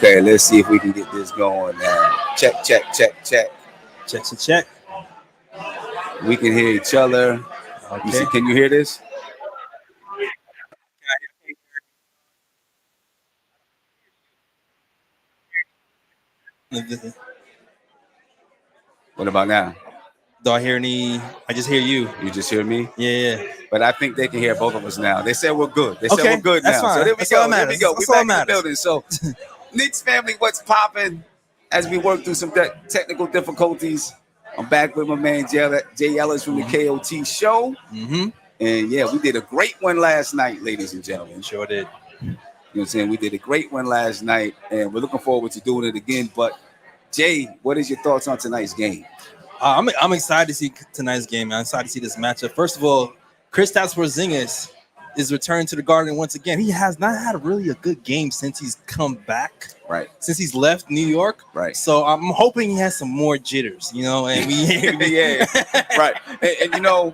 Okay, let's see if we can get this going now. Check, check, check, check. Check. We can hear each other. Okay. You see, can you hear this? What about now? Do I hear any? I just hear you. You just hear me? Yeah. But I think they can hear both of us now. They said we're good. They said Okay, we're good that's now. fine. So there we That's go. all that There we matters. go. That's We're all back in that the building. So Knicks family, what's popping? As we work through some technical difficulties, I'm back with my man Jay Ellis from the KOT show. Mm-hmm. And yeah, we did a great one last night, ladies and gentlemen. Sure did. You know what I'm saying? We did a great one last night, and we're looking forward to doing it again. But Jay, what is your thoughts on tonight's game? I'm excited to see tonight's game. I'm excited to see this matchup. First of all, Kristaps Porzingis is returning to the Garden once again. He has not had really a good game since he's come back. Right. Since he's left New York. Right. So I'm hoping he has some more jitters, and we yeah. Right. And you know,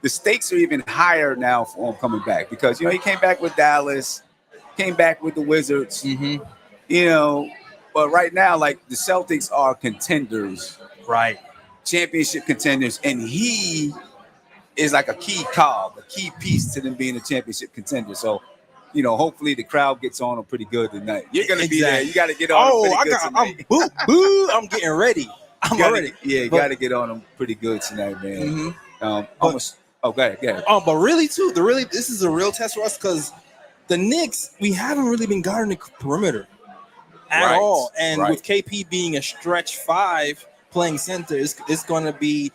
the stakes are even higher now for him coming back because he came back with Dallas, came back with the Wizards. Mm-hmm. But right now, like the Celtics are contenders. Right. Championship contenders, and he is like a key cog, a key piece to them being a championship contender. So, hopefully the crowd gets on them pretty good tonight. You're gonna be there. You got to get on them pretty good tonight. I'm getting ready. I'm ready. Yeah, you got to get on them pretty good tonight, man. Mm-hmm. Go ahead. But really, too, this is a real test for us because the Knicks, we haven't really been guarding the perimeter at all, and with KP being a stretch 5. Playing center, it's going to be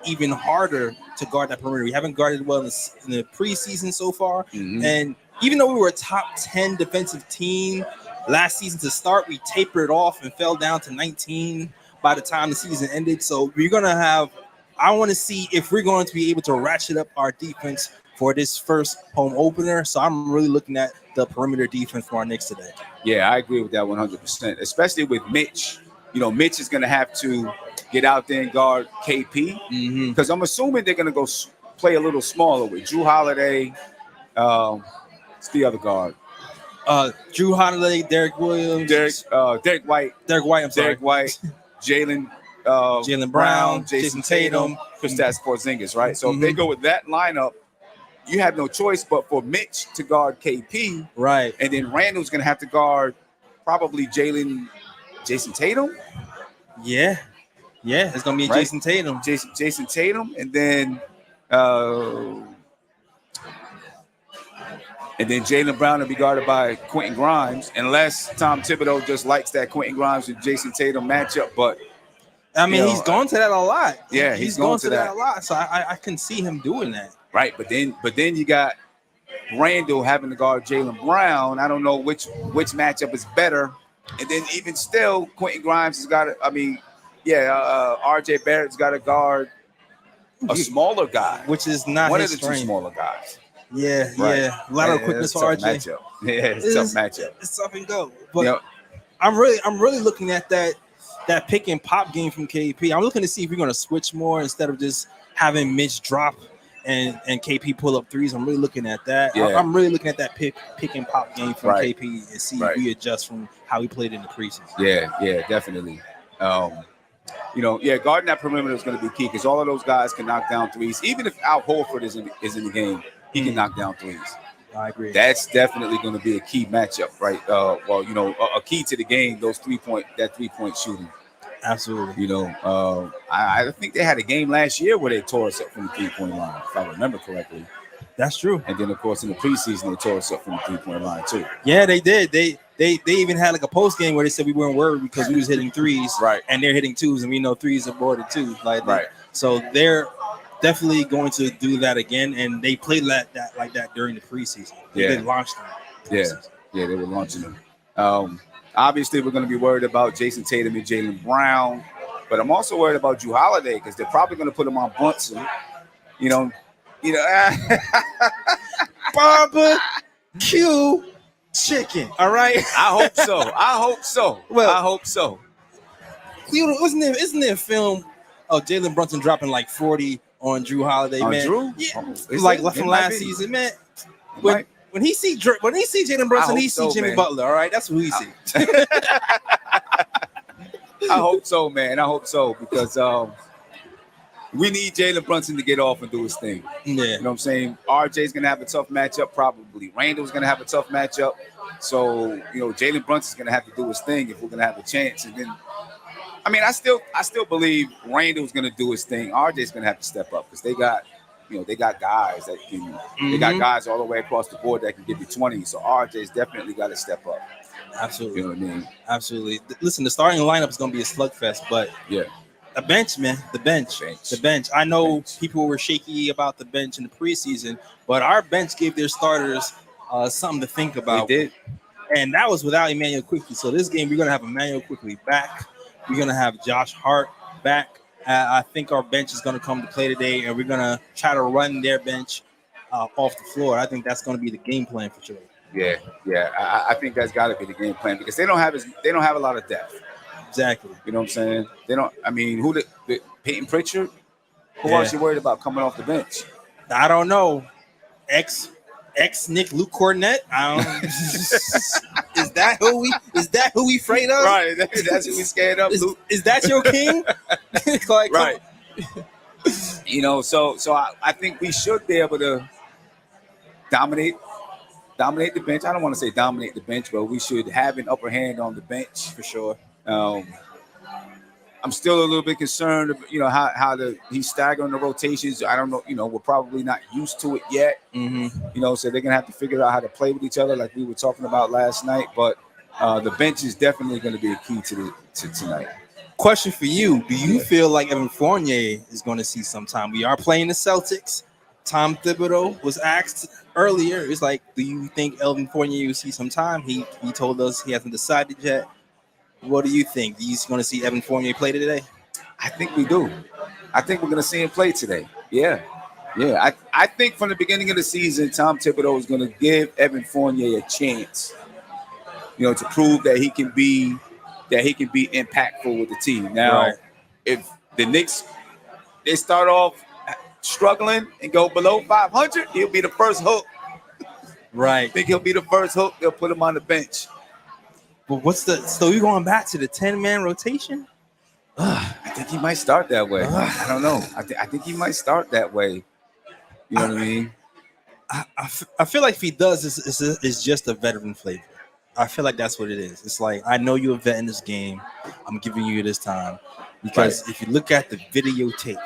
even harder to guard that perimeter. We haven't guarded well in the preseason so far. Mm-hmm. And even though we were a top 10 defensive team last season to start, we tapered off and fell down to 19 by the time the season ended. So I want to see if we're going to be able to ratchet up our defense for this first home opener. So I'm really looking at the perimeter defense for our Knicks today. Yeah, I agree with that 100%, especially with Mitch. Mitch is going to have to get out there and guard KP because I'm assuming they're going to go play a little smaller with Drew Holiday. It's the other guard. Drew Holiday, Derek Williams, Derek White. I'm sorry. Derek White, Jalen Brown, Jason Tatum, Kristaps Porzingis, right? So if they go with that lineup, you have no choice but for Mitch to guard KP, right? And then Randall's going to have to guard probably Jason Tatum? Yeah, it's gonna be Jason Tatum. Jason Tatum, and then Jalen Brown will be guarded by Quinton Grimes, unless Tom Thibodeau just likes that Quinton Grimes and Jason Tatum matchup. But I mean, he's gone to that a lot. Yeah, he's gone to that a lot. So I can see him doing that. Right, but then you got Randall having to guard Jalen Brown. I don't know which matchup is better. And then even still, Quinton Grimes has got to, RJ Barrett's got to guard a smaller guy. Which is not one his of the two smaller guys. Yeah. A lot of quickness for RJ. Matchup. Yeah, it's a tough matchup. It's tough and go. But I'm really looking at that pick and pop game from KP. I'm looking to see if we're going to switch more instead of just having Mitch drop and KP pull up threes. I'm really looking at that. Yeah. I'm really looking at that pick and pop game from KP and see if we adjust from how he played in the preseason. Yeah, definitely. Guarding that perimeter is going to be key because all of those guys can knock down threes. Even if Al Horford is in the game, he can knock down threes. I agree. That's definitely going to be a key matchup, right? A key to the game. That 3-point shooting. Absolutely. I think they had a game last year where they tore us up from the 3-point line, if I remember correctly. That's true. And then, of course, in the preseason, they tore us up from the 3-point line too. Yeah, they did. They even had like a post game where they said we weren't worried because we was hitting threes, right? And they're hitting twos, and we know threes are boarded too, right. So they're definitely going to do that again, and they played like that during the preseason. They launched them. Yeah, they were launching them. Obviously, we're going to be worried about Jason Tatum and Jalen Brown, but I'm also worried about Drew Holiday because they're probably going to put him on Brunson. Barbecue chicken. All right. I hope so. Well, I hope so. Isn't there a film of Jalen Brunson dropping like 40 on Drew Holiday, man? Drew? Yeah. From last season, man. when he see Jalen Brunson, he see Jimmy Butler. All right, that's what he see. I hope so, man. I hope so because we need Jalen Brunson to get off and do his thing. Yeah. You know what I'm saying? RJ's going to have a tough matchup, probably. Randall's going to have a tough matchup. So, Jalen Brunson's going to have to do his thing if we're going to have a chance. And then, I still believe Randall's going to do his thing. RJ's going to have to step up because they got guys that can, they got guys all the way across the board that can give you 20. So RJ's definitely got to step up. Absolutely. You know what I mean? Absolutely. Listen, the starting lineup is going to be a slugfest, but yeah. The bench, man. The bench. I know people were shaky about the bench in the preseason, but our bench gave their starters something to think about. They did. And that was without Emmanuel Quickly. So this game, we're going to have Emmanuel Quickly back. We're going to have Josh Hart back. I think our bench is going to come to play today, and we're going to try to run their bench off the floor. I think that's going to be the game plan for sure. Yeah. I think that's got to be the game plan because they don't have a lot of depth. Exactly. You know what I'm saying? They don't. Who the Peyton Pritchard? Who else you worried about coming off the bench? I don't know. Ex Nick Luke Cornett. Is that who we afraid of? Right. That's who we scared of. Is that your king? Right. So I think we should be able to dominate the bench. I don't want to say dominate the bench, but we should have an upper hand on the bench for sure. I'm still a little bit concerned, how he's staggering the rotations. I don't know, we're probably not used to it yet. So they're gonna have to figure out how to play with each other, like we were talking about last night. But the bench is definitely going to be a key to tonight. Question for you: do you feel like Evan Fournier is going to see some time? We are playing the Celtics. Tom Thibodeau was asked earlier. It's like, do you think Evan Fournier will see some time? He told us he hasn't decided yet. What do you think? He's going to see Evan Fournier play today? I think we do. I think we're going to see him play today. Yeah. I think from the beginning of the season, Tom Thibodeau is going to give Evan Fournier a chance, to prove that he can be impactful with the team. Now, if the Knicks they start off struggling and go below 500, he'll be the first hook. Right. I think he'll be the first hook. They'll put him on the bench. But so you're going back to the 10-man rotation? I think he might start that way. I don't know. I think he might start that way. You know what I mean? I feel like if he does, it's just a veteran flavor. I feel like that's what it is. It's like, I know you're a vet in this game. I'm giving you this time. Because if you look at the videotape,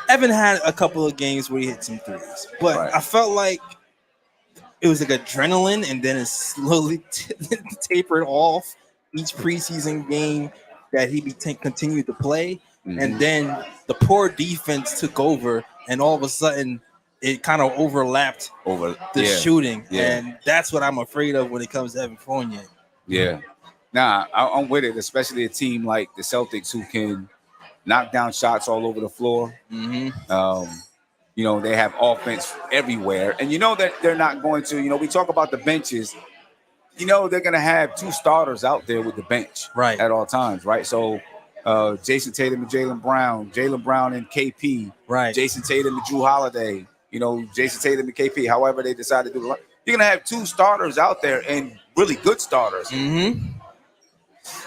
Evan had a couple of games where he hit some threes. But I felt like it was like adrenaline, and then it slowly tapered off each preseason game that he continued to play. And then the poor defense took over, and all of a sudden it kind of overlapped the shooting. And that's what I'm afraid of when it comes to Evan Fournier. Yeah. Nah, I'm with it, especially a team like the Celtics who can knock down shots all over the floor. They have offense everywhere. And that they're not going to, we talk about the benches. They're going to have two starters out there with the bench at all times, right? So Jason Tatum and Jalen Brown and KP, Jason Tatum and Drew Holiday, Jason Tatum and KP, however they decide to do it. You're going to have two starters out there and really good starters.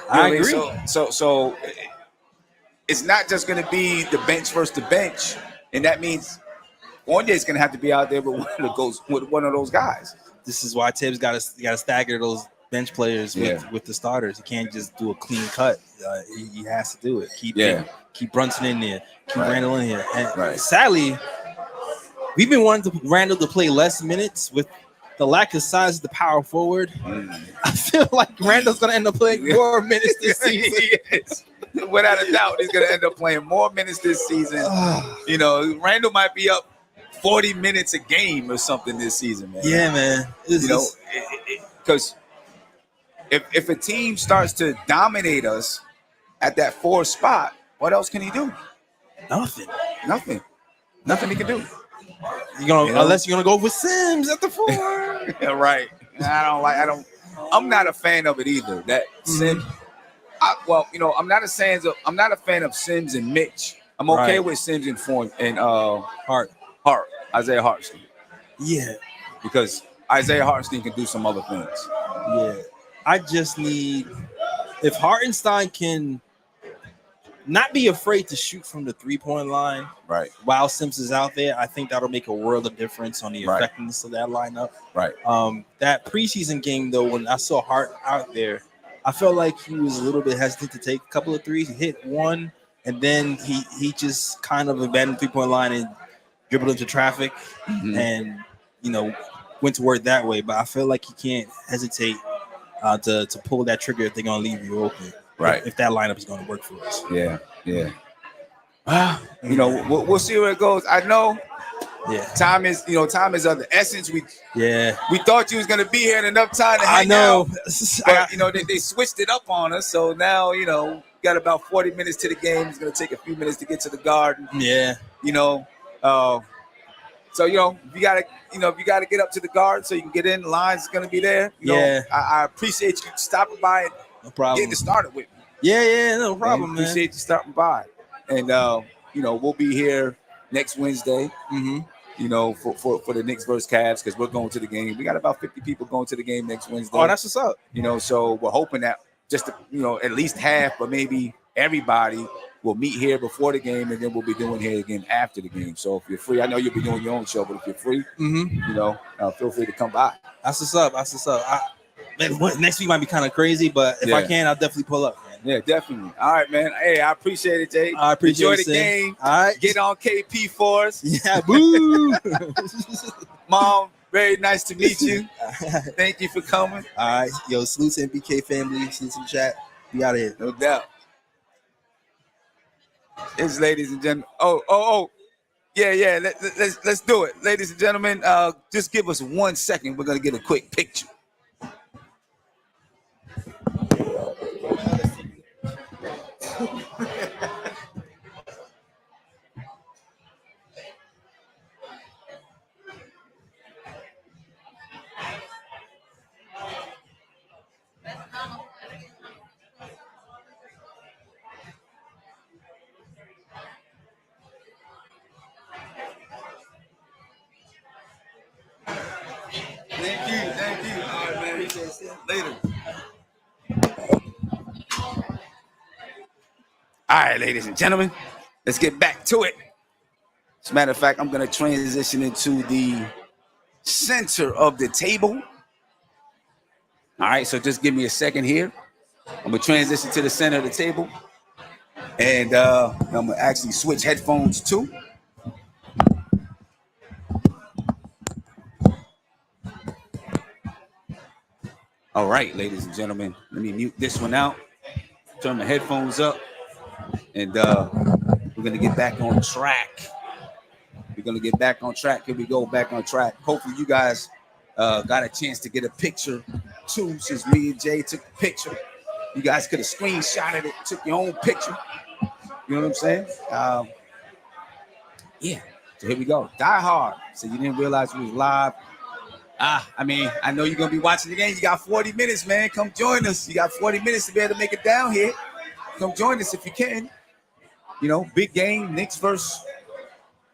I agree. So it's not just going to be the bench versus the bench. And that means Fournier is going to have to be out there with one of those guys. This is why Tibbs got to stagger those bench players with the starters. He can't just do a clean cut. He has to do it. Keep Brunson in there. Keep Randall in here. And sadly, we've been wanting Randall to play less minutes with the lack of size of the power forward. I feel like Randall's going to end up playing more minutes this season. Without a doubt, he's going to end up playing more minutes this season. Randall might be up 40 minutes a game or something this season, man. Yeah, man. Because if a team starts to dominate us at that 4 spot, what else can he do? Nothing He can do. Unless you're gonna go with Sims at the 4. Right. I'm not a fan of it either. That Sims. I'm not a fan of Sims and Mitch. I'm okay with Sims and Hart. Isaiah Hart. Yeah. Because Isaiah Hartenstein can do some other things. Yeah. I just need, if Hartenstein can not be afraid to shoot from the 3-point line, right, while Sims is out there, I think that'll make a world of difference on the effectiveness of that lineup. Right. That preseason game, though, when I saw Hart out there, I felt like he was a little bit hesitant to take a couple of threes. He hit one, and then he just kind of abandoned the 3-point line and dribbled into traffic, and went to work that way. But I feel like he can't hesitate to pull that trigger if they're gonna leave you open. Right. If that lineup is gonna work for us. Yeah. We'll see where it goes. I know. Yeah. Time is of the essence. We thought you was gonna be here in enough time to hang out. But they switched it up on us. So now, got about 40 minutes to the game. It's gonna take a few minutes to get to the Garden. Yeah. So if you gotta get up to the Garden so you can get in, the line's gonna be there. I appreciate you stopping by and getting it started with me. Yeah, no problem, man. Appreciate you stopping by. And we'll be here next Wednesday. For the Knicks versus Cavs, because we're going to the game. We got about 50 people going to the game next Wednesday. Oh, that's what's up. So we're hoping that just at least half, but maybe everybody will meet here before the game, and then we'll be doing here again after the game. So if you're free, I know you'll be doing your own show, but if you're free, feel free to come by. That's what's up. Next week might be kind of crazy, but if I can, I'll definitely pull up. Yeah, definitely. All right, man. Hey, I appreciate it, Jay. I appreciate it. Enjoy the game. All right. Get on KP for us. Yeah, boo. Mom, very nice to meet you. Thank you for coming. All right. Yo, salute to MBK family. Salute to the chat. We out of here. No doubt. It's ladies and gentlemen. Oh. Yeah. Let's do it. Ladies and gentlemen, just give us 1 second. We're going to get a quick picture. Thank you. All right, man. Later. All right, ladies and gentlemen, let's get back to it. As a matter of fact, I'm going to transition into the center of the table. All right, so just give me a second here. I'm going to transition to the center of the table. And I'm going to actually switch headphones too. All right, ladies and gentlemen, let me mute this one out. Turn my headphones up. And we're going to get back on track. Here we go, back on track. Hopefully you guys got a chance to get a picture too, since me and Jay took the picture. You guys could have screenshotted it, took your own picture. You know what I'm saying? Yeah, so here we go. Die Hard. So you didn't realize we was live. I know you're going to be watching the game. You got 40 minutes, man. Come join us. You got 40 minutes to be able to make it down here. Come join us if you can. Big game, Knicks versus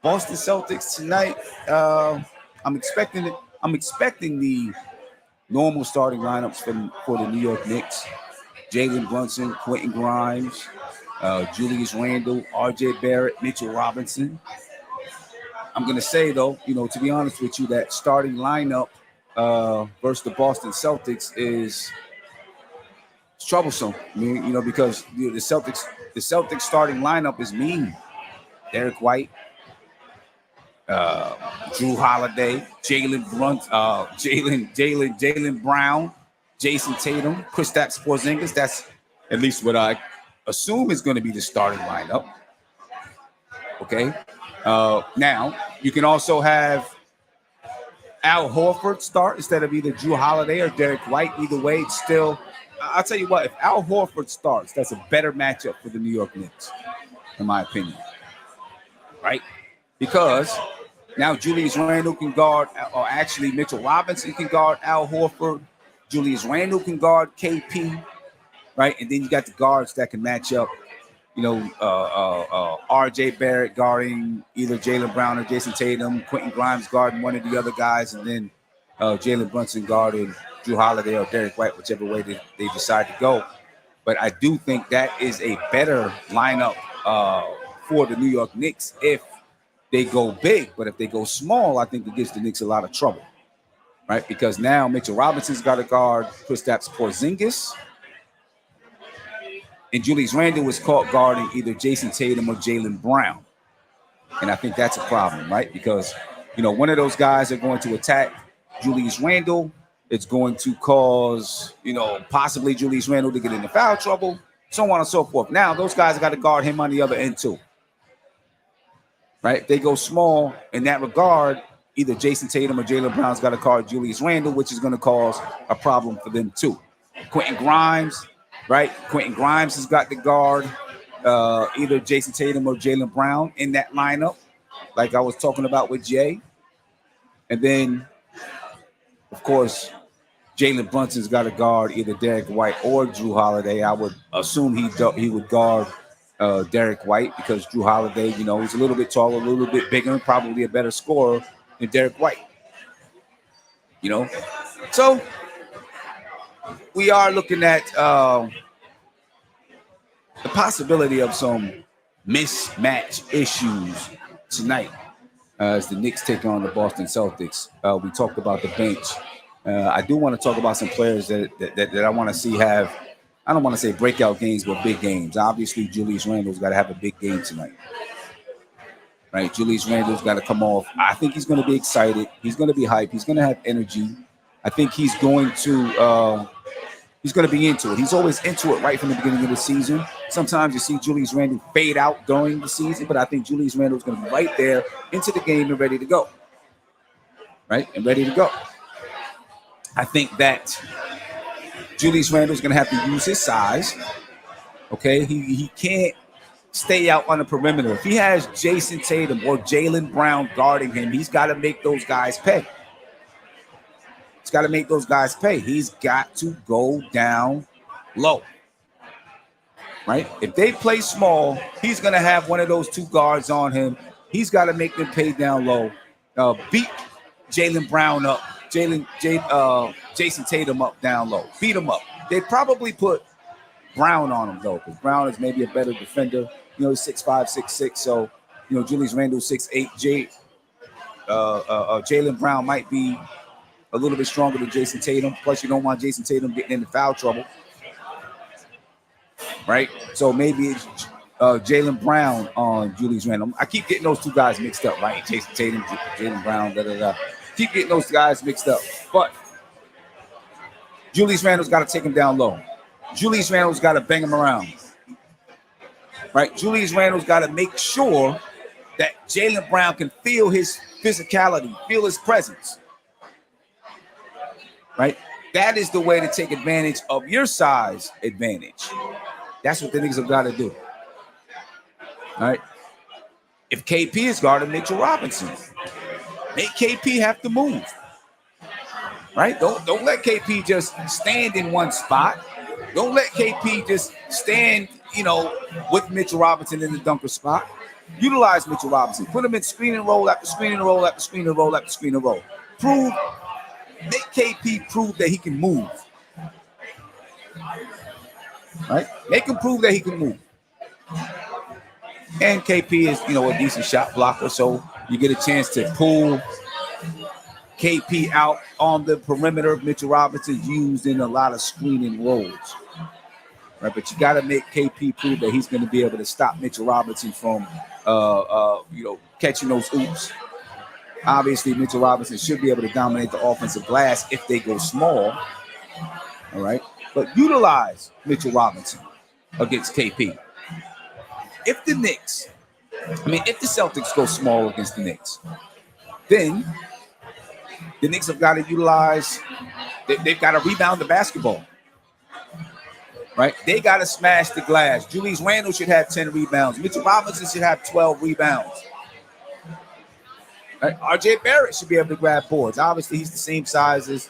Boston Celtics tonight. I'm expecting the normal starting lineups for the New York Knicks. Jalen Brunson, Quinton Grimes, Julius Randle, RJ Barrett, Mitchell Robinson. I'm going to say, though, to be honest with you, that starting lineup versus the Boston Celtics is troublesome. Because the Celtics starting lineup is mean. Derek White, Drew Holiday, Jalen Brunson, Jalen Brown, Jason Tatum, Kristaps Porzingis. That's at least what I assume is going to be the starting lineup. Okay. Now you can also have Al Horford start instead of either Drew Holiday or Derek White. Either way, it's still. I'll tell you what. If Al Horford starts, that's a better matchup for the New York Knicks, in my opinion. Right? Because now Julius Randle can guard, or actually Mitchell Robinson can guard Al Horford. Julius Randle can guard KP. Right? And then you got the guards that can match up. RJ Barrett guarding either Jalen Brown or Jason Tatum, Quinton Grimes guarding one of the other guys, and then Jalen Brunson guarding Drew Holiday or Derek White, whichever way they decide to go. But I do think that is a better lineup for the New York Knicks if they go big. But if they go small, I think it gives the Knicks a lot of trouble, right? Because now Mitchell Robinson's got to guard Kristaps Porzingis, and Julius Randle was caught guarding either Jason Tatum or Jaylen Brown. And I think that's a problem, right? Because, one of those guys are going to attack Julius Randle. It's going to cause, possibly Julius Randle to get into foul trouble, so on and so forth. Now, those guys got to guard him on the other end too, right? If they go small in that regard, either Jason Tatum or Jaylen Brown's got to guard Julius Randle, which is going to cause a problem for them too. Quinton Grimes, right? Quinton Grimes has got to guard either Jason Tatum or Jaylen Brown in that lineup, like I was talking about with Jay. And then, of course, Jalen Brunson's got to guard either Derek White or Drew Holiday. I would assume he would guard Derek White because Drew Holiday, he's a little bit taller, a little bit bigger, and probably a better scorer than Derek White. So we are looking at the possibility of some mismatch issues tonight as the Knicks take on the Boston Celtics. We talked about the bench. I do want to talk about some players that I want to see have, I don't want to say breakout games, but big games. Obviously, Julius Randle's got to have a big game tonight. Right? Julius Randle's got to come off. I think he's going to be excited. He's going to be hyped. He's going to have energy. I think he's going to be into it. He's always into it right from the beginning of the season. Sometimes you see Julius Randle fade out during the season, but I think Julius Randle is going to be right there into the game and ready to go. Right? And ready to go. I think that Julius Randle is going to have to use his size. Okay? He can't stay out on the perimeter. If he has Jason Tatum or Jaylen Brown guarding him, he's got to make those guys pay. He's got to make those guys pay. He's got to go down low. Right? If they play small, he's going to have one of those two guards on him. He's got to make them pay down low. Beat Jaylen Brown up. Jason Tatum up down low. Beat him up. They probably put Brown on him, though, because Brown is maybe a better defender. He's 6'5", 6'6". So, Julius Randle 6'8". Jaylen Brown might be a little bit stronger than Jason Tatum. Plus, you don't want Jason Tatum getting into foul trouble. Right? So maybe it's Jaylen Brown on Julius Randle. I keep getting those two guys mixed up, right? Jason Tatum, Jaylen Brown, Keep getting those guys mixed up. But Julius Randle's got to take him down low. Julius Randle's got to bang him around. Right? Julius Randle's got to make sure that Jaylen Brown can feel his physicality, feel his presence. Right? That is the way to take advantage of your size advantage. That's what the niggas have got to do. All right? If KP is guarding Mitchell Robinson, make KP have to move. Right? Don't let KP just stand in one spot. Don't let KP just stand, with Mitchell Robinson in the dunker spot. Utilize Mitchell Robinson. Put him in screen and roll after screen and roll after screen and roll after screen and roll. Make KP prove that he can move. Right? Make him prove that he can move. And KP is, a decent shot blocker, so you get a chance to pull KP out on the perimeter. Mitchell Robinson's used in a lot of screening roles. Right? But you got to make KP prove that he's going to be able to stop Mitchell Robinson from, catching those oops. Obviously, Mitchell Robinson should be able to dominate the offensive glass if they go small. All right? But utilize Mitchell Robinson against KP. If the Celtics go small against the Knicks, then the Knicks have got to utilize, they've got to rebound the basketball. Right? They got to smash the glass. Julius Randle should have 10 rebounds. Mitchell Robinson should have 12 rebounds. Right? RJ Barrett should be able to grab boards. Obviously, he's the same size as,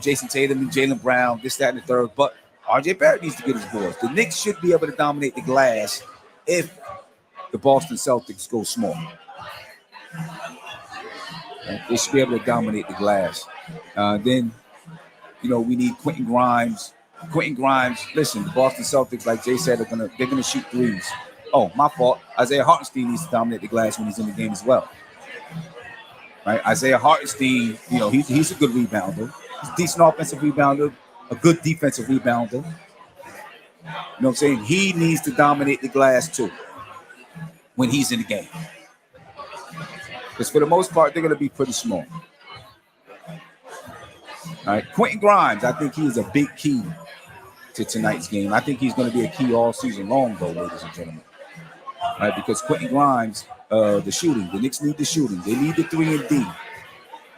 Jason Tatum and Jaylen Brown, this, that, and the third. But RJ Barrett needs to get his boards. The Knicks should be able to dominate the glass if the Boston Celtics go small. They should be able to dominate the glass. Then, we need Quinton Grimes. Quinton Grimes, listen, the Boston Celtics, like Jay said, they're gonna shoot threes. Oh, my fault. Isaiah Hartenstein needs to dominate the glass when he's in the game as well. Right? Isaiah Hartenstein, he's a good rebounder. He's a decent offensive rebounder, a good defensive rebounder. You know what I'm saying? He needs to dominate the glass too when he's in the game. Because for the most part, they're gonna be pretty small. All right, Quinton Grimes, I think he is a big key to tonight's game. I think he's going to be a key all season long, though, ladies and gentlemen. All right, because Quinton Grimes, the shooting, the Knicks need the shooting. They need the 3 and D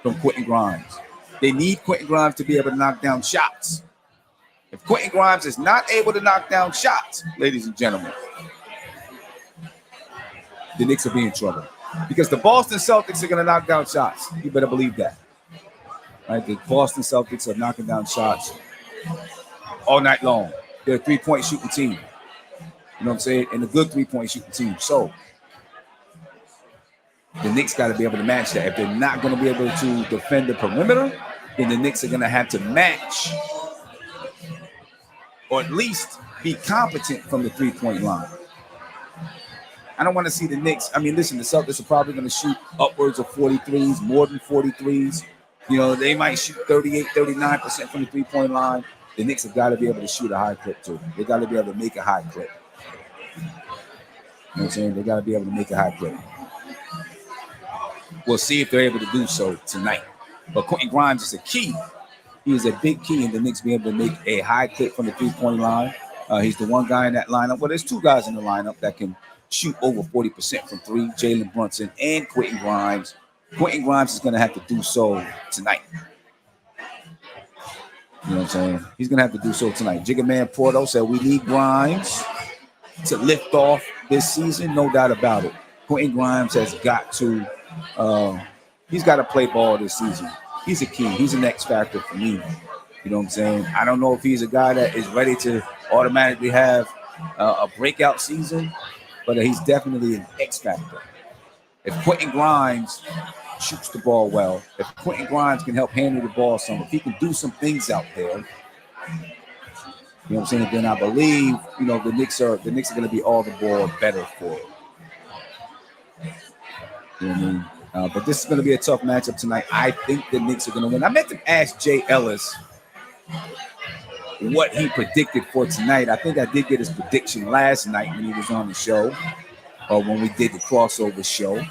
from Quinton Grimes. They need Quinton Grimes to be able to knock down shots. If Quinton Grimes is not able to knock down shots, ladies and gentlemen, the Knicks will be in trouble. Because the Boston Celtics are going to knock down shots. You better believe that. Right, the Boston Celtics are knocking down shots all night long. They're a 3-point shooting team. You know what I'm saying? And a good 3-point shooting team. So the Knicks got to be able to match that. If they're not going to be able to defend the perimeter, then the Knicks are going to have to match or at least be competent from the 3-point line. I don't want to see the Knicks. I mean, listen, the Celtics are probably going to shoot upwards of 43s, more than 43s. They might shoot 38, 39% from the 3-point line. The Knicks have got to be able to shoot a high clip too. They got to be able to make a high clip. You know what I'm saying? They got to be able to make a high clip. We'll see if they're able to do so tonight. But Quinton Grimes is a key. He is a big key in the Knicks being able to make a high clip from the 3-point line. He's the one guy in that lineup. Well, there's 2 guys in the lineup that can shoot over 40% from 3, Jalen Brunson and Quinton Grimes. Quinton Grimes is going to have to do so tonight. You know what I'm saying? He's going to have to do so tonight. Jigga Man Porto said we need Grimes to lift off this season. No doubt about it. Quinton Grimes has got to, he's got to play ball this season. He's a key. He's an X-factor for me. You know what I'm saying? I don't know if he's a guy that is ready to automatically have a breakout season, but he's definitely an X-factor. If Quinton Grimes shoots the ball well, if Quinton Grimes can help handle the ball some, if he can do some things out there, you know what I'm saying, then I believe, the Knicks are going to be all the more better for it. You know what I mean? But this is going to be a tough matchup tonight. I think the Knicks are going to win. I meant to ask Jay Ellis what he predicted for tonight. I think I did get his prediction last night when he was on the show, or when we did the crossover show.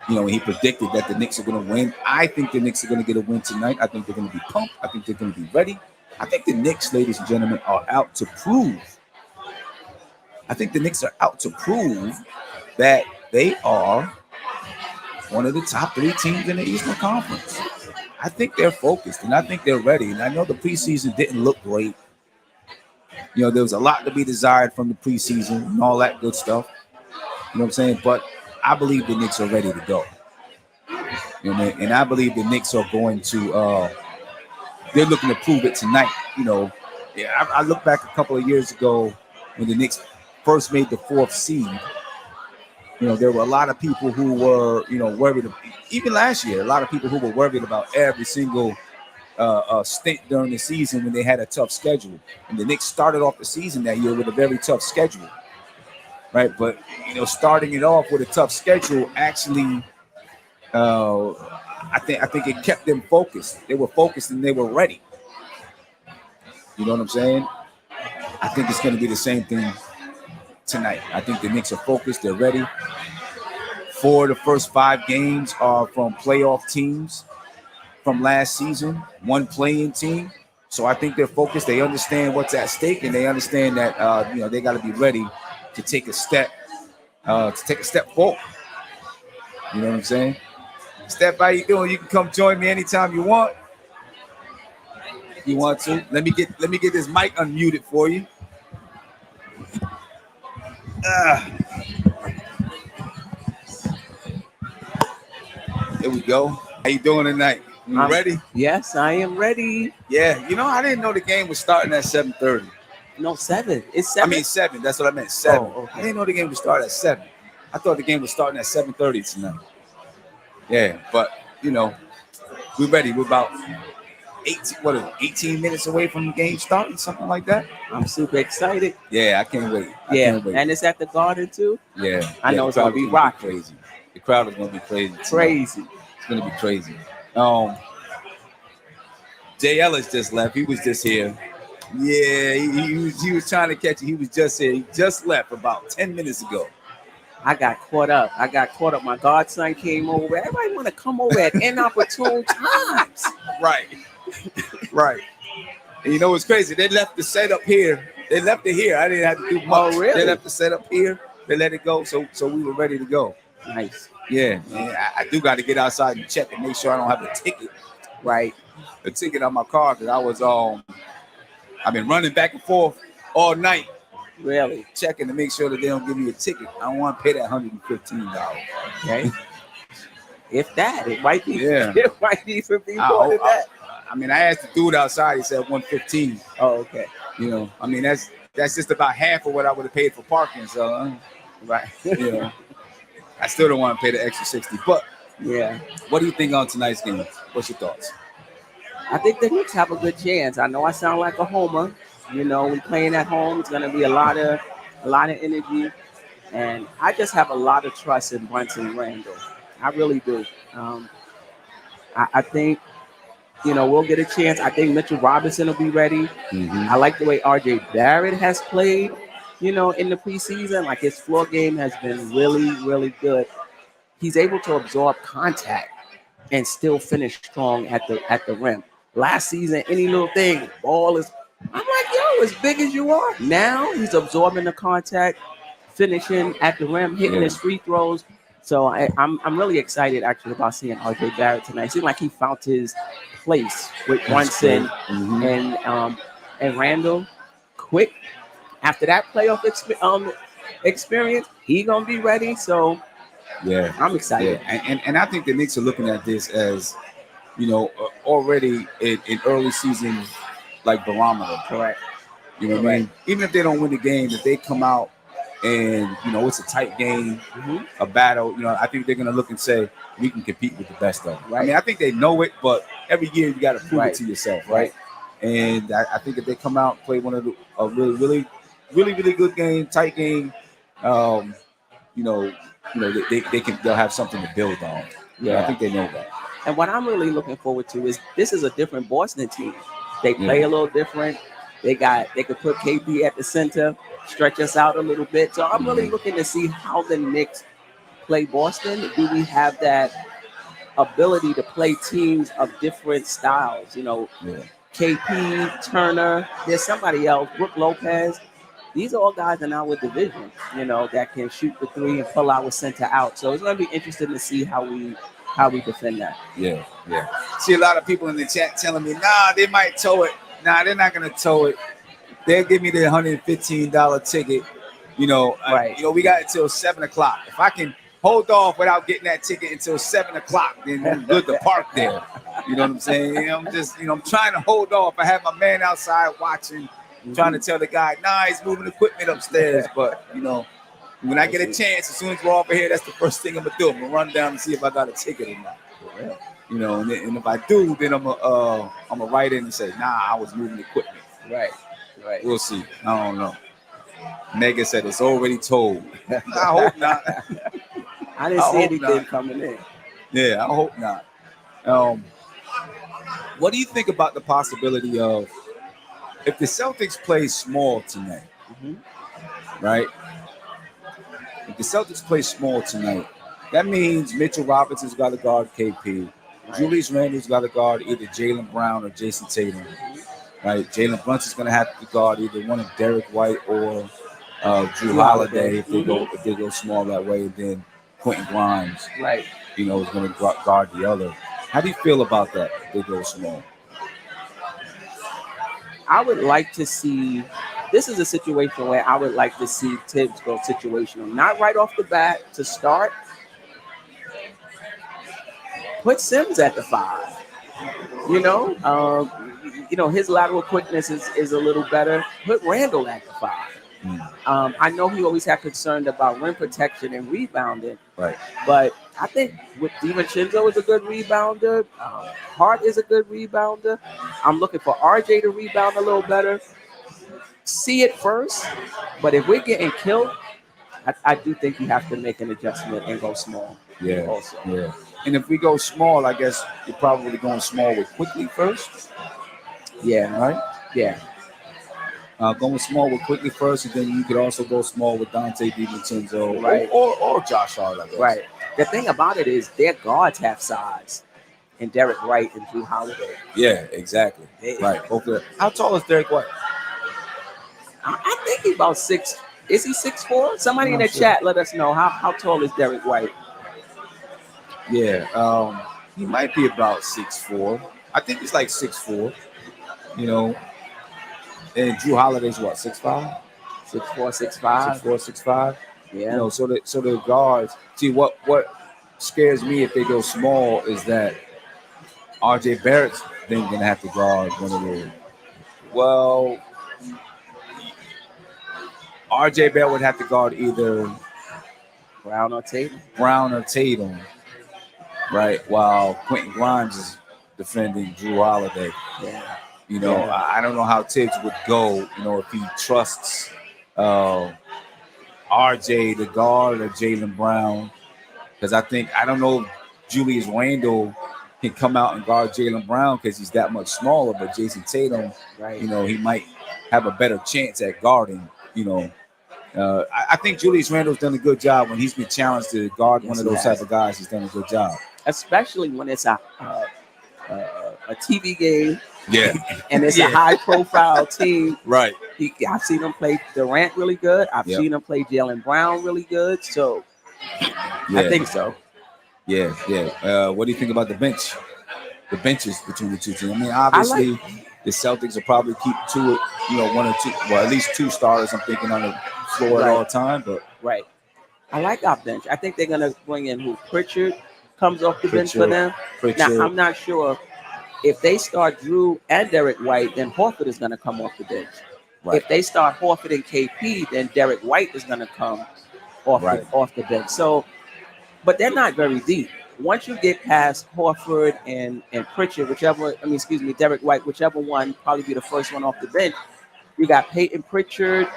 He predicted that the Knicks are going to win. I think the Knicks are going to get a win tonight. I think they're going to be pumped. I think they're going to be ready. I think the Knicks, ladies and gentlemen, are out to prove. I think the Knicks are out to prove that they are one of the top 3 teams in the Eastern Conference. I think they're focused, and I think they're ready. And I know the preseason didn't look great. There was a lot to be desired from the preseason and all that good stuff. You know what I'm saying? But I believe the Knicks are ready to go. You know what I mean? And I believe the Knicks are going to, they're looking to prove it tonight. I look back a couple of years ago when the Knicks first made the 4th seed. There were a lot of people who were, worried. Even last year, a lot of people who were worried about every single stint during the season when they had a tough schedule. And the Knicks started off the season that year with a very tough schedule. Right, but starting it off with a tough schedule actually, I think it kept them focused. They were focused and they were ready. You know what I'm saying? I think it's going to be the same thing tonight. I think the Knicks are focused. They're ready. 4 of the first 5 games are from playoff teams from last season. 1 play-in team. So I think they're focused. They understand what's at stake, and they understand that they got to be ready to take a step forward. You know what I'm saying? Steph, how you doing? You can come join me anytime you want. You want to? Let me get this mic unmuted for you. There we go. How you doing tonight? You ready? Yes, I am ready. Yeah, I didn't know the game was starting at 7:30. No, 7. It's 7. I mean 7. That's what I meant. 7. Oh, okay. I didn't know the game would start at 7. I thought the game was starting at 7:30 tonight. Yeah, but we're ready. We're about 18 minutes away from the game starting, something like that. I'm super excited. Yeah, I can't wait. I Yeah, can't wait. and it's at the Garden too. Yeah, I know it's gonna be rocking. Crazy. The crowd is gonna be crazy. Crazy. It's gonna be crazy. Jay Ellis just left. He was just here. Yeah, he was trying to catch it. He was just here. He just left about 10 minutes ago. I got caught up. My godson came over. Everybody want to come over at inopportune times. Right. Right. And you know what's crazy? They left the setup here. They left it here. I didn't have to do much. Oh, really? They left the setup here. They let it go. So we were ready to go. Nice. Yeah. And I do got to get outside and check and make sure I don't have a ticket. Right. A ticket on my car because I was I've been running back and forth all night. Really? Checking to make sure that they don't give me a ticket. I don't want to pay that $115. Okay. If that, it might be. Yeah. It might even be more than that. I asked the dude outside. He said $115. Oh, okay. That's just about half of what I would have paid for parking. So, right. I still don't want to pay the extra $60. But yeah, what do you think on tonight's game? What's your thoughts? I think the Knicks have a good chance. I know I sound like a homer. We playing at home. It's going to be a lot of energy, and I just have a lot of trust in Brunson and Randall. I really do. I think we'll get a chance. I think Mitchell Robinson will be ready. Mm-hmm. I like the way RJ Barrett has played. In the preseason, like his floor game has been really, really good. He's able to absorb contact and still finish strong at the rim. Last season, any little thing, ball is. I'm like, yo, as big as you are. Now he's absorbing the contact, finishing at the rim, hitting his free throws. So I'm really excited actually about seeing RJ Barrett tonight. It seemed like he found his place with Brunson and Randall. Quick after that playoff experience, he gonna be ready. So yeah, I'm excited. Yeah. And I think the Knicks are looking at this as already in early season. Like barometer, correct? What I mean? Even if they don't win the game, if they come out and it's a tight game, a battle, I think they're gonna look and say we can compete with the best of them. Right? I mean, I think they know it, but every year you got to prove it to yourself, right? And I think if they come out and play one of a really good game, tight game, they'll have something to build on. Yeah, I think they know that. And what I'm really looking forward to is this is a different Boston team. They play a little different. They could put KP at the center, stretch us out a little bit. So I'm really looking to see how the Knicks play Boston. Do we have that ability to play teams of different styles? KP, Turner, there's somebody else, Brook Lopez. These are all guys in our division, that can shoot the three and pull our center out. So it's going to be interesting to see how we defend that. Yeah. See a lot of people in the chat telling me, nah, they might tow it. Nah, they're not going to tow it. They'll give me the $115 ticket. Right. We got until 7 o'clock. If I can hold off without getting that ticket until 7 o'clock, then I'm good to park there. You know what I'm saying? I'm just, I'm trying to hold off. I have my man outside watching, trying to tell the guy, nah, he's moving equipment upstairs. But, when I get a chance, as soon as we're off of here, that's the first thing I'm going to do. I'm going to run down and see if I got a ticket or not. And if I do, then I'm gonna write in and say, nah, I was moving equipment. Right. We'll see. I don't know. Megan said it's already told. I hope not. I didn't see anything coming in. Yeah, I hope not. What do you think about the possibility of if the Celtics play small tonight, right? If the Celtics play small tonight, that means Mitchell Robinson's got to guard KP. Right. Julius Randle's got to guard either Jalen Brown or Jason Tatum. Right? Jalen Brunson's going to have to guard either one of Derek White or Drew Holiday if they go small that way. And then Quinton Grimes, right? Is going to guard the other. How do you feel about that if they go small? I would like to see. This is a situation where I would like to see Tibbs go situational. Not right off the bat to start. Put Sims at the 5. His lateral quickness is a little better. Put Randall at the 5. I know he always had concern about rim protection and rebounding. Right. But I think with DiVincenzo is a good rebounder. Hart is a good rebounder. I'm looking for RJ to rebound a little better. See it first, but if we're getting killed, I do think you have to make an adjustment and go small. Yeah. Also. Yeah. And if we go small, I guess you're probably going small with Quickly first. Yeah. Right? Yeah. Going small with Quickly first, and then you could also go small with Dante DiVincenzo, Right. or Josh Hart, I guess. Right. The thing about it is their guards have size, and Derek White and Drew Holiday. Yeah, exactly. Right. Okay. How tall is Derek White? I think he's about 6. Is he 6'4"? Somebody in the chat let us know how tall is Derek White. Yeah, he might be about 6'4". I think he's like 6'4". You know, and Drew Holiday's what, 6'5"? 6'4", 6'5". 6'4", 6'5". Yeah. You know, so the guards. See, what scares me if they go small is that RJ Barrett's then gonna have to guard one of those. Well, RJ Barrett would have to guard either Brown or Tatum. Right? While Quinton Grimes is defending Drew Holiday. Yeah. You know, I don't know how Tibbs would go, you know, if he trusts RJ the guard or Jalen Brown. Because I don't know if Julius Randle can come out and guard Jalen Brown because he's that much smaller, but Jason Tatum, right, you know, he might have a better chance at guarding, you know. I think Julius Randle's done a good job when he's been challenged to guard one of those type of guys. He's done a good job. Especially when it's a TV game. Yeah. And it's a high-profile team. Right. I've seen him play Durant really good. I've seen him play Jalen Brown really good. So I think so. Yeah. What do you think about the bench? The benches between the two teams. I mean, obviously, the Celtics will probably keep two, you know, one or two, well, at least two starters. I'm thinking on the floor at all time, but I like our bench. I think they're gonna bring in who Pritchard comes off the bench for them. Now I'm not sure if they start Drew and Derek White, then Horford is gonna come off the bench. Right. If they start Horford and KP, then Derek White is gonna come off the bench. So, but they're not very deep. Once you get past Horford and Pritchard, Derek White, whichever one probably be the first one off the bench. You got Peyton Pritchard.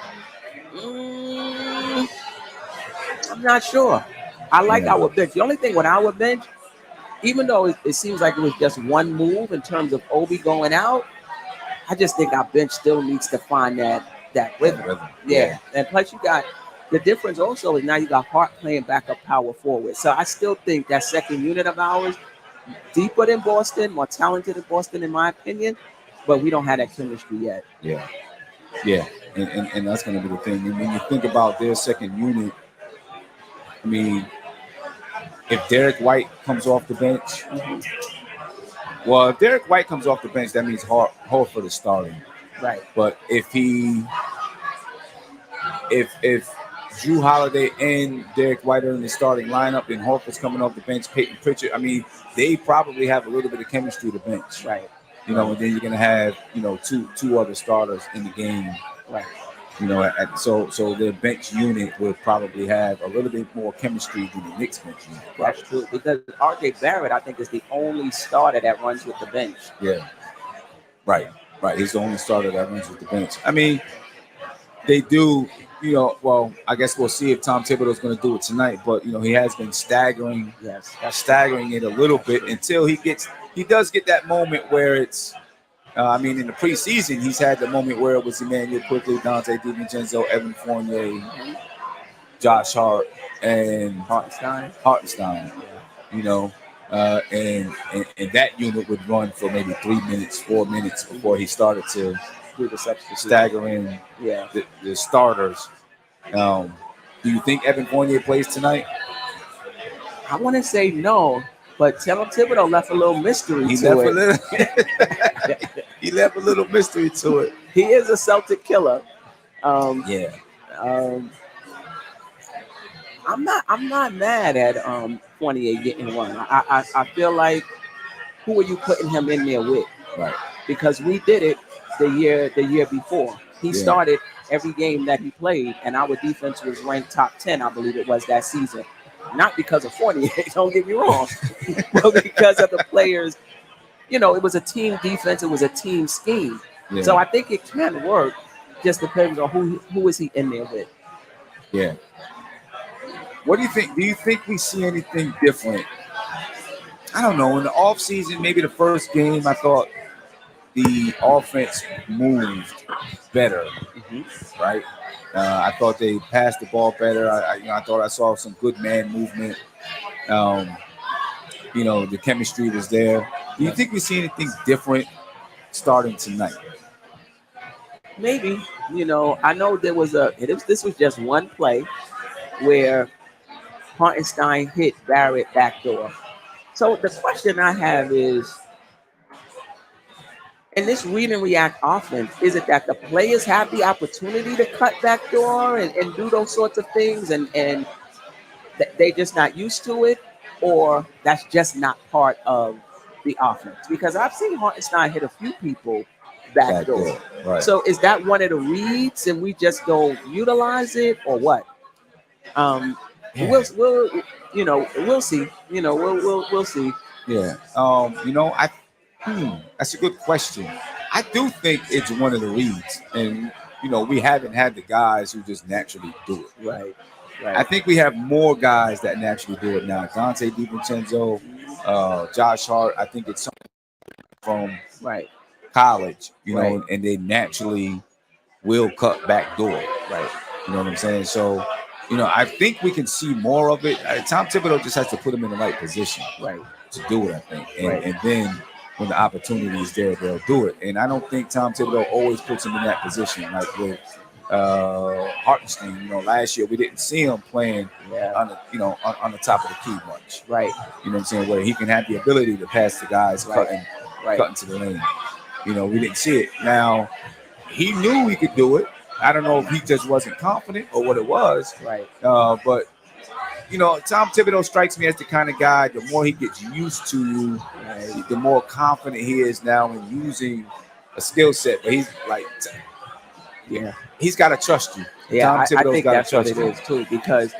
I'm not sure. I like our bench. The only thing with our bench, even though it seems like it was just one move in terms of Obi going out, I just think our bench still needs to find that rhythm. Yeah. And plus you got the difference also is now you got Hart playing backup power forward. So I still think that second unit of ours, deeper than Boston, more talented than Boston in my opinion, but we don't have that chemistry yet. Yeah. And that's going to be the thing. And when you think about their second unit, I mean, if Derek White comes off the bench, well, if Derek White comes off the bench, that means Horford is starting. Right. But if Drew Holiday and Derek White are in the starting lineup, and Horford's coming off the bench, Peyton Pritchard, I mean, they probably have a little bit of chemistry to bench. Right. You know, and then you're going to have, you know, two other starters in the game. Right. You know, so their bench unit will probably have a little bit more chemistry than the Knicks bench unit. That's true, because RJ Barrett, I think, is the only starter that runs with the bench. Yeah. Right. He's the only starter that runs with the bench. I mean, they do, you know, well, I guess we'll see if Tom Thibodeau's going to do it tonight, but, you know, he has been staggering it a little bit until he does get that moment where it's, in the preseason, he's had the moment where it was Emmanuel Quickly, Dante DiVincenzo, Evan Fournier, Josh Hart, and Hartenstein. You know, and that unit would run for maybe 3 minutes, 4 minutes before he started to do the staggering the starters. Do you think Evan Fournier plays tonight? I want to say no. But Tom Thibodeau left a little mystery to it. He left a little mystery to it. He is a Celtic killer. I'm not mad at Fournier getting one. I feel like, who are you putting him in there with? Right. Because we did it the year before. He started every game that he played, and our defense was ranked top 10, I believe it was that season. not because of Fournier, don't get me wrong, but because of the players. It was a team defense. It was a team scheme. Yeah. So I think it can work. Just depends on who is he in there with. Yeah. What do you think? Do you think we see anything different? I don't know. In the offseason, maybe the first game, I thought the offense moved better, right? I thought they passed the ball better. I thought I saw some good man movement. The chemistry was there. Do you think we see anything different starting tonight? Maybe. I know there was this was just one play where Hartenstein hit Barrett backdoor. So the question I have is, in this read and react offense, is it that the players have the opportunity to cut backdoor and do those sorts of things and they're just not used to it, or that's just not part of the offense? Because I've seen Hartenstein hit a few people backdoor. Right. So is that one of the reads and we just don't utilize it, or what? We'll see. We'll see. Yeah. That's a good question. I do think it's one of the reads, and we haven't had the guys who just naturally do it. Right. I think we have more guys that naturally do it now. Dante DiVincenzo, Josh Hart. I think it's something from college, and they naturally will cut back door. Right. You know what I'm saying? So, I think we can see more of it. Tom Thibodeau just has to put them in the right position, to do it. I think, and then when the opportunity is there, they'll do it. And I don't think Tom Thibodeau always puts him in that position, like with Hartenstein. Last year we didn't see him playing on the top of the key much. Right. You know what I'm saying? Where he can have the ability to pass the guys cutting to the lane. We didn't see it. Now, he knew he could do it. I don't know if he just wasn't confident or what it was. Right. But Tom Thibodeau strikes me as the kind of guy, the more he gets used to you, the more confident he is now in using a skill set. But he's like, he's got to trust you. Yeah, I think that's what it is too, because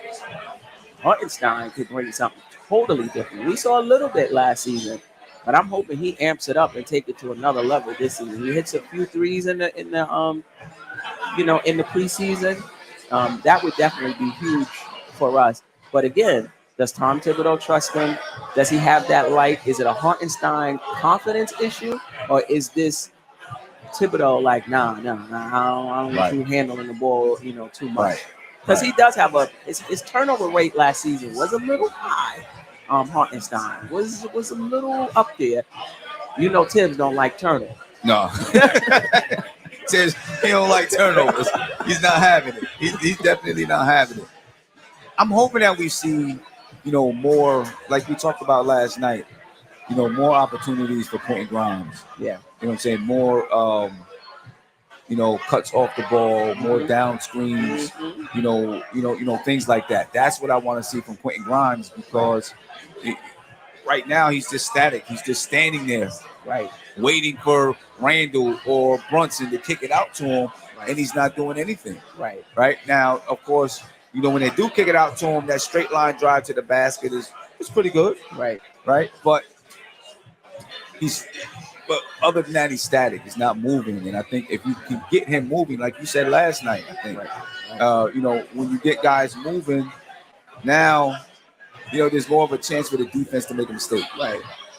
Hartenstein could bring something totally different. We saw a little bit last season, but I'm hoping he amps it up and take it to another level this season. He hits a few threes in the preseason. That would definitely be huge for us. But again, does Tom Thibodeau trust him? Does he have that light? Is it a Hartenstein confidence issue, or is this Thibodeau like, nah, I don't want you handling the ball, too much? Because he does have his turnover rate last season was a little high. Hartenstein was a little up there. Tibbs don't like turnovers. No. Tibbs, he don't like turnovers. He's not having it. He's definitely not having it. I'm hoping that we see, more, like we talked about last night, more opportunities for Quinton Grimes. Yeah. You know what I'm saying? More, cuts off the ball, more down screens, things like that. That's what I want to see from Quinton Grimes, because right now he's just static. He's just standing there, waiting for Randall or Brunson to kick it out to him, and he's not doing anything. Right now, of course, when they do kick it out to him, that straight line drive to the basket is pretty good. Right. But other than that, he's static. He's not moving. And I think if you can get him moving, like you said last night, I think, when you get guys moving, now, there's more of a chance for the defense to make a mistake.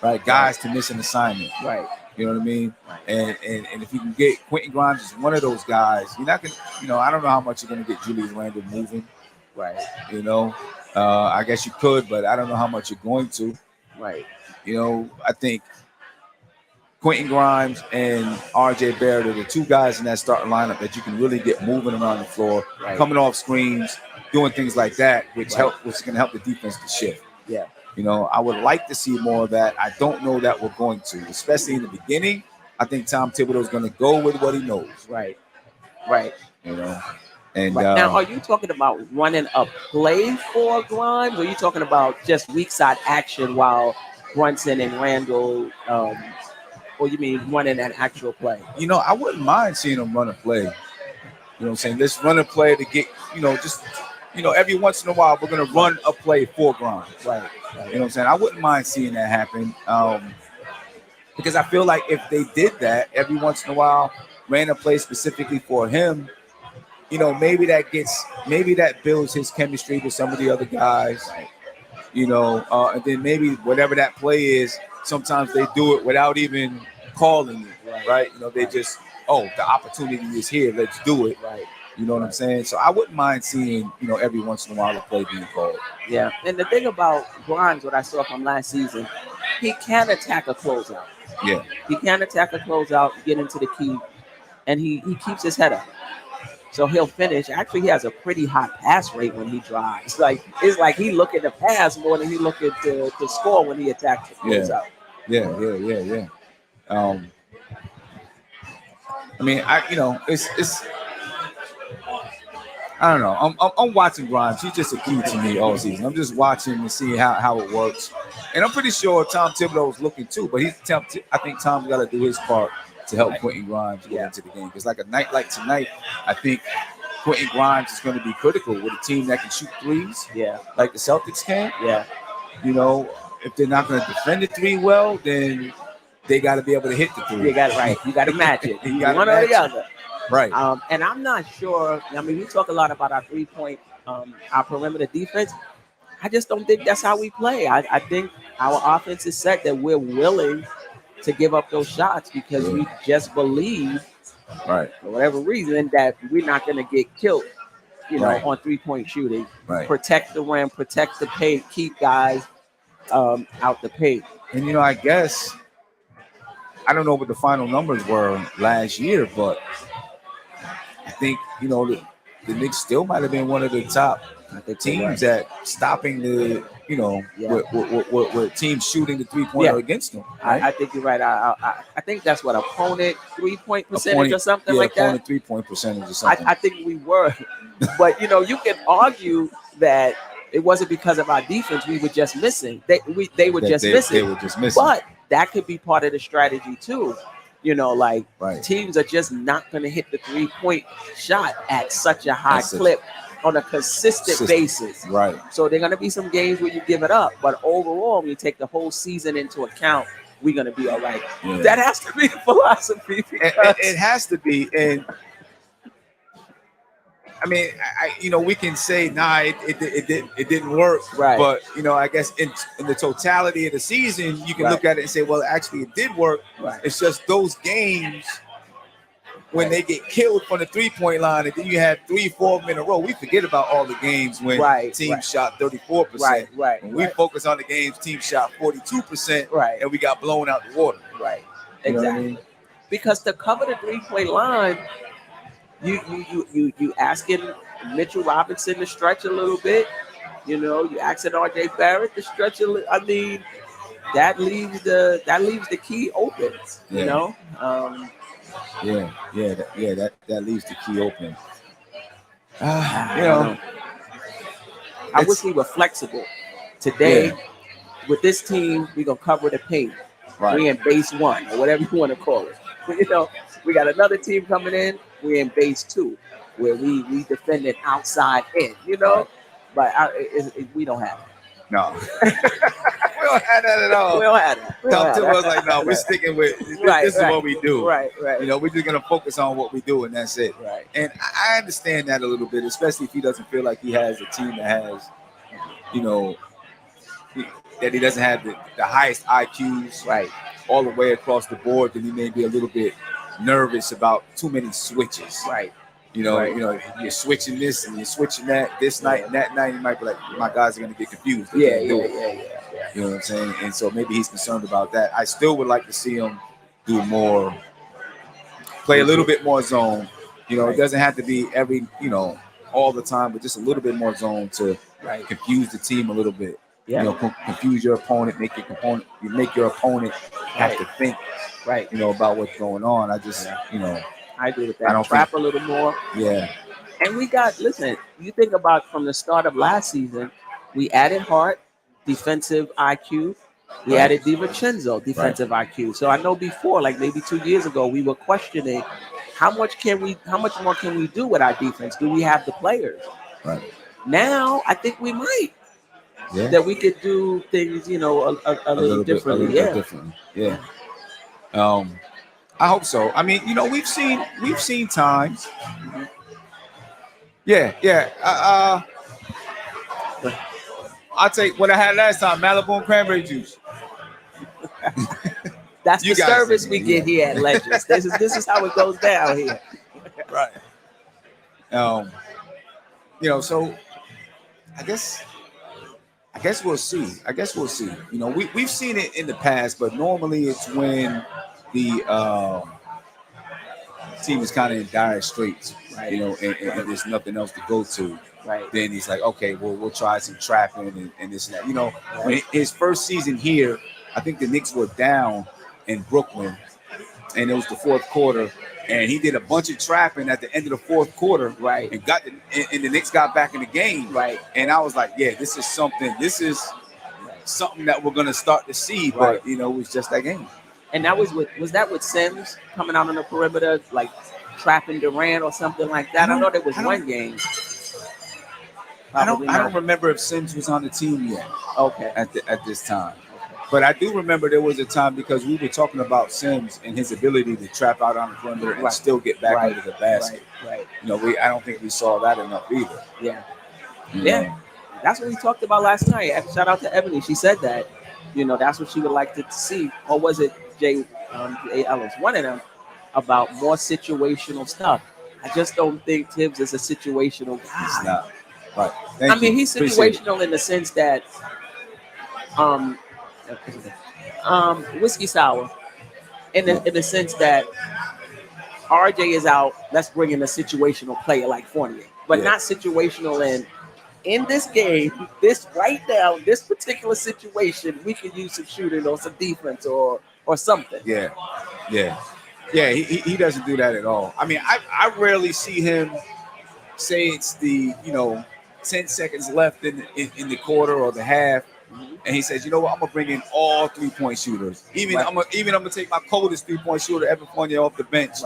Right. Guys to miss an assignment. Right. You know what I mean? And if you can get Quinton Grimes is one of those guys, you're not going to, I don't know how much you're going to get Julius Randle moving. Right. I guess you could, but I don't know how much you're going to. Right. I think Quinton Grimes and RJ Barrett are the two guys in that starting lineup that you can really get moving around the floor, coming off screens, doing things like that, which can help the defense to shift. Yeah. I would like to see more of that. I don't know that we're going to, especially in the beginning. I think Tom Thibodeau is going to go with what he knows. Right. And now, are you talking about running a play for Grimes, or are you talking about just weak side action while Brunson and Randall, or you mean running an actual play? I wouldn't mind seeing him run a play. You know what I'm saying? Let's run a play to get, just every once in a while we're gonna run a play for Grimes. Right. You know what I'm saying? I wouldn't mind seeing that happen. Because I feel like if they did that every once in a while, ran a play specifically for him, maybe that builds his chemistry with some of the other guys, and then maybe whatever that play is, sometimes they do it without even calling it, right? They just, the opportunity is here, let's do it. Right. You know what I'm saying? So I wouldn't mind seeing, every once in a while a play being called. Yeah. And the thing about Grimes, what I saw from last season, he can attack a closeout. Yeah. He can attack a closeout, get into the key, and he keeps his head up. So he'll finish. Actually, he has a pretty high pass rate when he drives. It's like he looking to pass more than he looking to score when he attacks the closeout. Yeah. I mean, it's I don't know. I'm watching Grimes. He's just a key to me all season. I'm just watching and seeing how it works. And I'm pretty sure Tom Thibodeau is looking too, but I think Tom's got to do his part to help Quinton Grimes get into the game. Because like a night like tonight, I think Quinton Grimes is going to be critical with a team that can shoot threes. Yeah. Like the Celtics can. Yeah. If they're not going to defend the three well, then they got to be able to hit the three. You got to match it. One or the other. Right. And I'm not sure. I mean, we talk a lot about our 3-point, our perimeter defense. I just don't think that's how we play. I think our offense is set that we're willing to give up those shots because we just believe, right, for whatever reason, that we're not going to get killed, on 3-point shooting. Right. Protect the rim, protect the paint, keep guys out the paint. And, I guess, I don't know what the final numbers were last year, but I think, the Knicks still might have been one of the top teams at stopping the, with teams shooting the 3-pointer against them. Right? I think you're right. I think that's what opponent 3-point percentage or something like that. Opponent 3-point percentage or something. I think we were, but you can argue that it wasn't because of our defense. We were just missing. They were just missing. They were just missing. But that could be part of the strategy too. Right. Teams are just not going to hit the 3-point shot at such a high clip on a consistent basis. Right. So there are going to be some games where you give it up, but overall, when you take the whole season into account, we're going to be all right. Yeah. That has to be the philosophy. It has to be. And I mean, we can say, it didn't work. Right. But, I guess in the totality of the season, you can look at it and say, well, actually it did work. Right. It's just those games when they get killed from the 3-point line, and then you have 3-4 of them in a row. We forget about all the games when teams shot 34%. Right. When we focus on the games, teams shot 42%. Right. And we got blown out the water. Right. You know exactly. what I mean? Because to cover the 3-point line, you asking Mitchell Robinson to stretch a little bit. You asking RJ Barrett to stretch a little. I mean, that leaves the key open. Yeah. That leaves the key open. I wish we were flexible. Today, with this team, we're gonna cover the paint. Right. We in base 1 or whatever you want to call it. We got another team coming in. We're in base 2, where we defend it outside in. But we don't have it. No, we don't have that at all. We don't have that. Tom Thibodeau was like, no, we're sticking with this. This is what we do. Right. We're just gonna focus on what we do, and that's it. Right. And I understand that a little bit, especially if he doesn't feel like he has a team that has, that he doesn't have the highest IQs, all the way across the board. Then he may be a little bit nervous about too many switches. Right. You're switching this and you're switching that this night and that night. You might be like, my guys are going to get confused. Yeah. You know what I'm saying? And so maybe he's concerned about that. I still would like to see him do more, play a little bit more zone. It doesn't have to be every, all the time, but just a little bit more zone to confuse the team a little bit. Yeah. Confuse your opponent, make your opponent have to think, about what's going on. I just, I agree with that. I don't trap a little more. Yeah. And we got, listen, you think about from the start of last season, we added Hart, defensive IQ. We added DiVincenzo, defensive IQ. So I know before, like maybe 2 years ago, we were questioning how much more can we do with our defense? Do we have the players? Right. Now I think we might. Yeah. That we could do things, a little differently. Bit differently. Yeah. I hope so. I mean, we've seen times. Yeah. I'll take what I had last time, Malibu and cranberry juice. That's the service we get here at Legends. This is how it goes down here. Right. So I guess we'll see. We've seen it in the past, but normally it's when the team is kind of in dire straits, right? And there's nothing else to go to. Right. Then he's like, okay, well, we'll try some trapping and this and that. When his first season here, I think the Knicks were down in Brooklyn, and it was the fourth quarter, and he did a bunch of trapping at the end of the fourth quarter, right? And the Knicks got back in the game, right? And I was like, yeah, this is something that we're gonna start to see, but it was just that game. And that was that with Sims coming out on the perimeter, like trapping Durant or something like that? I know there was one game. I don't remember if Sims was on the team yet. Okay. At this time. But I do remember there was a time because we were talking about Sims and his ability to trap out on the perimeter and still get back under the basket. Right. I don't think we saw that enough either. Yeah. Yeah. That's what we talked about last night. Shout out to Ebony. She said that. That's what she would like to see. Or was it Jay Ellis? One of them about more situational stuff. I just don't think Tibbs is a situational guy. He's not. Right. I mean, he's situational in the sense that whiskey sour in the sense that RJ is out, let's bring in a situational player like Fournier, but not situational in this game, this right now, this particular situation, we could use some shooting or some defense or something. Yeah, he doesn't do that at all. I mean, I rarely see him say it's the 10 seconds left in the quarter or the half, and he says, I'm gonna bring in all 3-point shooters. I'm gonna take my coldest 3-point shooter, Evan Fournier, off the bench,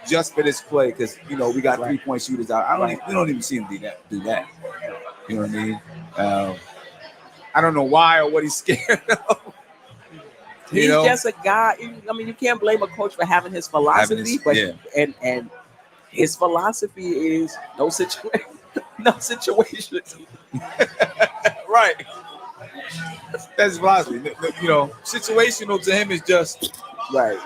just for this play, because we got 3-point shooters out. We don't even see him do that. You know what I mean? I don't know why or what he's scared of. He's just a guy. I mean, you can't blame a coach for having his philosophy, and his philosophy is no situation. Right. That's philosophy. Situational to him is just right.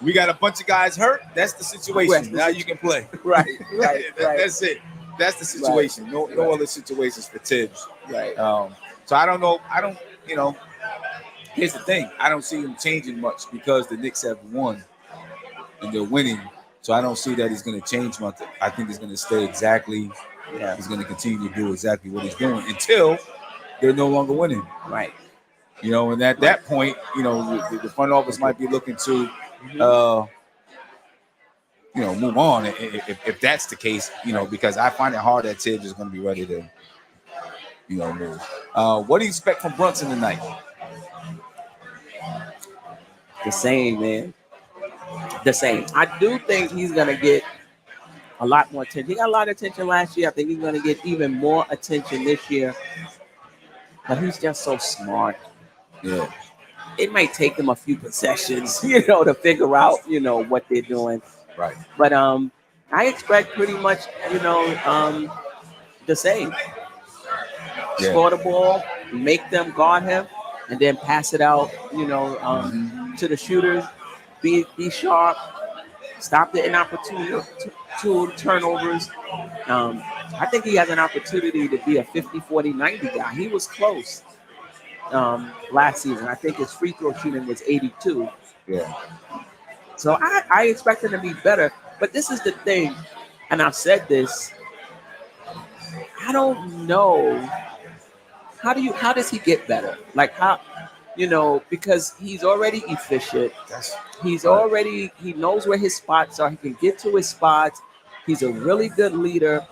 We got a bunch of guys hurt. That's the situation. Now you can play. Right. That's it. That's the situation. No other situations for Tibbs. Right. So I don't know. Here's the thing. I don't see him changing much because the Knicks have won and they're winning. So I don't see that he's going to change much. I think he's going to stay exactly. Yeah. He's going to continue to do exactly what he's doing until they're no longer winning. Right. And at that point, the front office might be looking to, move on if that's the case, because I find it hard that Tibbs is going to be ready to, move. What do you expect from Brunson tonight? The same, man. The same. I do think he's going to get a lot more attention. He got a lot of attention last year. I think he's going to get even more attention this year. But he's just so smart. Yeah. It might take them a few possessions, to figure out, what they're doing. Right. But I expect pretty much, the same. Yeah. Score the ball, make them guard him, and then pass it out, to the shooters. Be sharp. Stop the inopportune turnovers. I think he has an opportunity to be a 50, 40, 90 guy. He was close last season. I think his free throw shooting was 82. Yeah. So I expect him to be better. But this is the thing, and I've said this. I don't know. How does he get better? Like how, because he's already efficient. He knows where his spots are. He can get to his spots. He's a really good leader.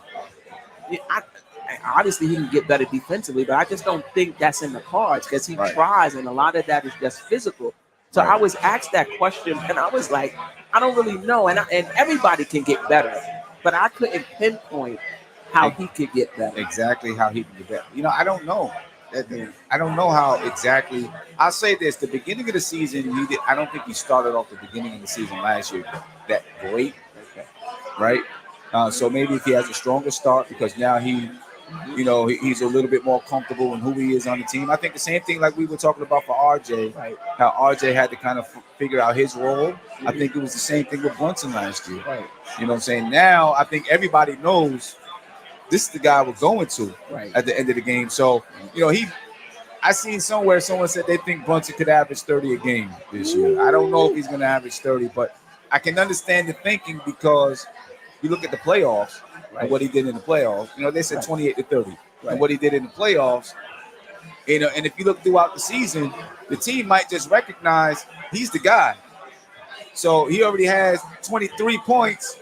Obviously, he can get better defensively, but I just don't think that's in the cards because he tries, and a lot of that is just physical. So I was asked that question, and I was like, I don't really know. And everybody can get better, but I couldn't pinpoint how he could get better. Exactly how he can get better. I don't know. I don't know how exactly. I'll say this: the beginning of the season, I don't think he started off the beginning of the season last year that great, right? So maybe if he has a stronger start, because now he's a little bit more comfortable in who he is on the team. I think the same thing like we were talking about for RJ, Right. how RJ had to kind of figure out his role. I think it was the same thing with Brunson last year. Right. You know what I'm saying? Now I think everybody knows this is the guy we're going to at the end of the game. So, I seen somewhere someone said they think Brunson could average 30 a game this year. I don't know if he's going to average 30, but I can understand the thinking because you look at the playoffs and what he did in the playoffs. They said 28 to 30. And what he did in the playoffs, and if you look throughout the season, the team might just recognize he's the guy. So he already has 23 points.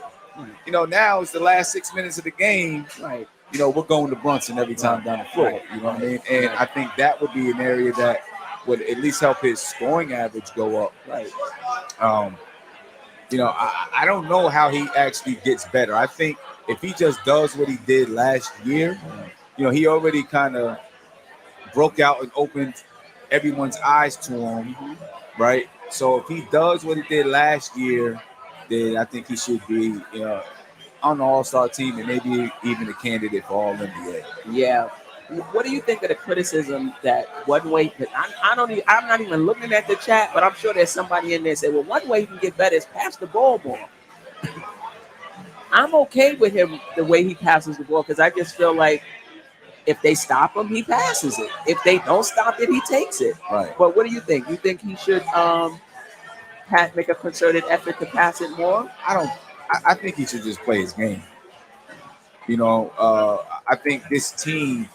Now it's the last 6 minutes of the game. Right. We're going to Brunson every time down the floor. You know what I mean? And I think that would be an area that would at least help his scoring average go up. Right. I don't know how he actually gets better. I think if he just does what he did last year, he already kind of broke out and opened everyone's eyes to him, right? So if he does what he did last year, then I think he should be on the All-Star team and maybe even a candidate for All-NBA. Yeah. What do you think of the criticism that one way? I'm not even looking at the chat, but I'm sure there's somebody in there say, "Well, one way he can get better is pass the ball more." I'm okay with him the way he passes the ball because I just feel like if they stop him, he passes it. If they don't stop it, he takes it. Right. But what do you think? You think he should make a concerted effort to pass it more? I think he should just play his game. I think this team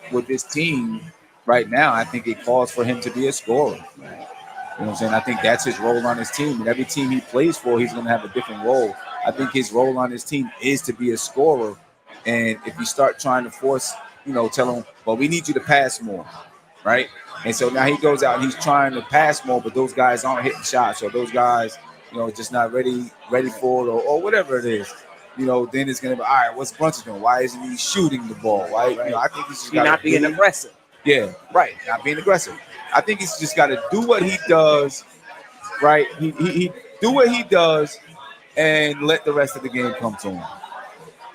right now, I think it calls for him to be a scorer. Right. You know what I'm saying? I think that's his role on his team. And every team he plays for, he's going to have a different role. I think his role on his team is to be a scorer. And if you start trying to force, tell him, well, we need you to pass more, right? And so now he goes out and he's trying to pass more, but those guys aren't hitting shots, or those guys, just not ready for it, or whatever it is. Then it's going to be, all right, what's Brunson doing? Why isn't he shooting the ball? Right? I think he's just not being aggressive. Yeah, right. Not being aggressive. I think he's just got to do what he does, right? He do what he does and let the rest of the game come to him.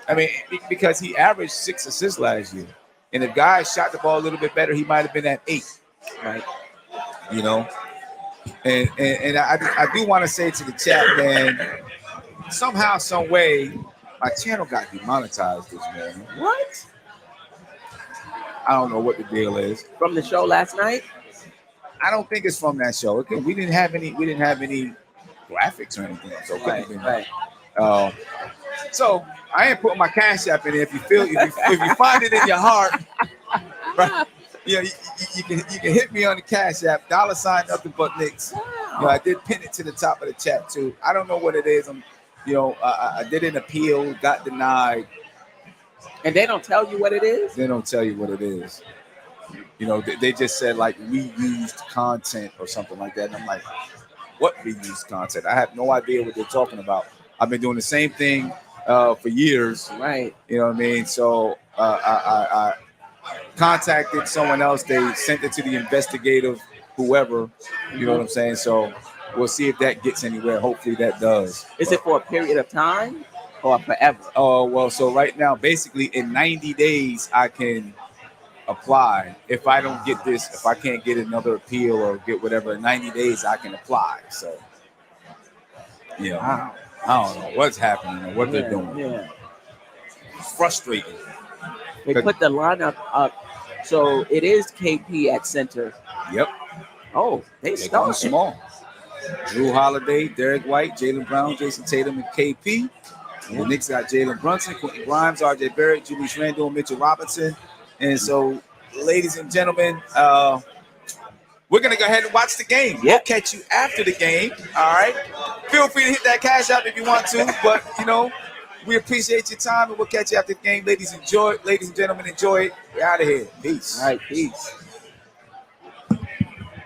I mean, because he averaged 6 assists last year. And if guys shot the ball a little bit better, he might have been at 8, right? And I do want to say to the chat, man, somehow, some way, my channel got demonetized this morning. What? I don't know what the deal is. From the show last night? I don't think it's from that show. Okay, we didn't have any graphics or anything. So right. So I ain't putting my Cash App in there. If you find it in your heart, right? You can hit me on the Cash App, $ nothing but Knicks. I did pin it to the top of the chat too. I don't know what it is. I did an appeal, got denied. And they don't tell you what it is? They don't tell you what it is. They just said like reused content or something like that. And I'm like, what reused content? I have no idea what they're talking about. I've been doing the same thing for years. Right. You know what I mean? So I contacted someone else. They sent it to the investigative, whoever. You know what I'm saying? So we'll see if that gets anywhere. Hopefully that does. Is it for a period of time or forever? Oh, well, so right now, basically in 90 days, I can apply. If I don't get this, if I can't get another appeal or get whatever, in 90 days, I can apply. So, I don't know what's happening or what they're doing. Yeah. It's frustrating. They put the lineup up. So it is KP at center. Yep. Oh, they started started small. Drew Holiday, Derek White, Jalen Brown, Jason Tatum, and KP. And the Knicks got Jalen Brunson, Quinton Grimes, RJ Barrett, Julius Randle, and Mitchell Robinson. And so, ladies and gentlemen, we're going to go ahead and watch the game. We'll catch you after the game. All right. Feel free to hit that Cash App if you want to. But, we appreciate your time, and we'll catch you after the game. Ladies and gentlemen, enjoy it. We're out of here. Peace. All right. Peace.